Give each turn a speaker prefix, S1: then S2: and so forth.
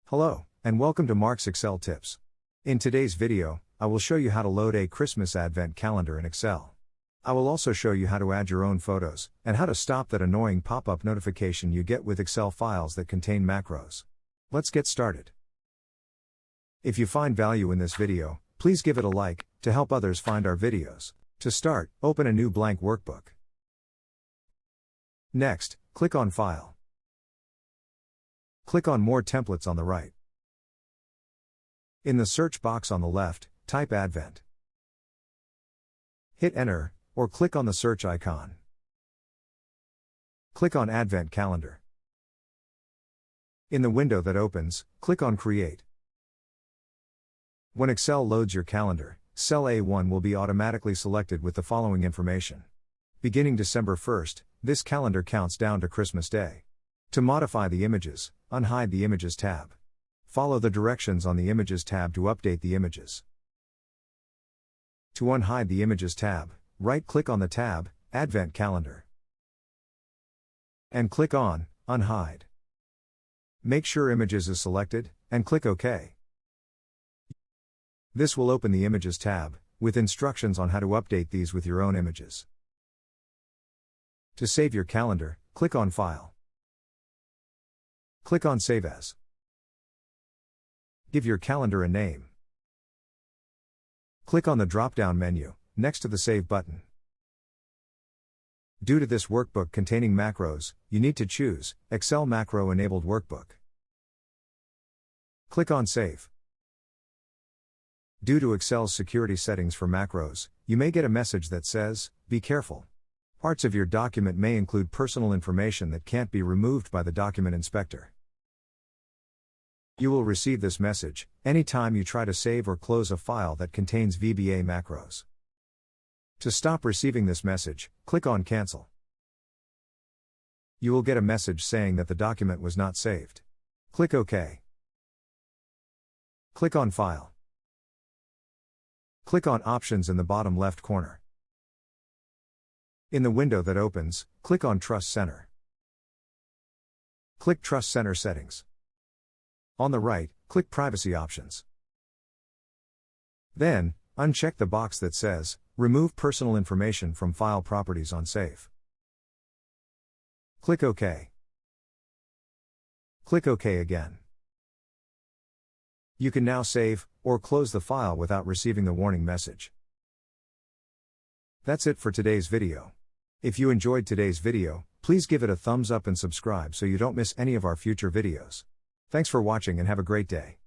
S1: Hello, and welcome to Mark's Excel Tips. In today's video, I will show you how to load a Christmas Advent calendar in Excel. I will also show you how to add your own photos, and how to stop that annoying pop-up notification you get with Excel files that contain macros. Let's get started. If you find value in this video, please give it a like, to help others find our videos. To start, open a new blank workbook. Next, click on File. Click on More Templates on the right. In the search box on the left, type Advent. Hit Enter, or click on the search icon. Click on Advent Calendar. In the window that opens, click on Create. When Excel loads your calendar, cell A1 will be automatically selected with the following information. Beginning December 1st, this calendar counts down to Christmas Day. To modify the images, unhide the Images tab. Follow the directions on the Images tab to update the images. To unhide the Images tab, right-click on the tab, Advent Calendar, and click on Unhide. Make sure Images is selected, and click OK. This will open the Images tab, with instructions on how to update these with your own images. To save your calendar, click on File. Click on Save As. Give your calendar a name. Click on the drop-down menu, next to the Save button. Due to this workbook containing macros, you need to choose Excel Macro Enabled Workbook. Click on Save. Due to Excel's security settings for macros, you may get a message that says, "Be careful. Parts of your document may include personal information that can't be removed by the document inspector." You will receive this message anytime you try to save or close a file that contains VBA macros. To stop receiving this message, click on Cancel. You will get a message saying that the document was not saved. Click OK. Click on File. Click on Options in the bottom left corner. In the window that opens, click on Trust Center. Click Trust Center Settings. On the right, click Privacy Options. Then, uncheck the box that says, Remove personal information from file properties on Save. Click OK. Click OK again. You can now save, or close the file without receiving the warning message. That's it for today's video. If you enjoyed today's video, please give it a thumbs up and subscribe so you don't miss any of our future videos. Thanks for watching and have a great day.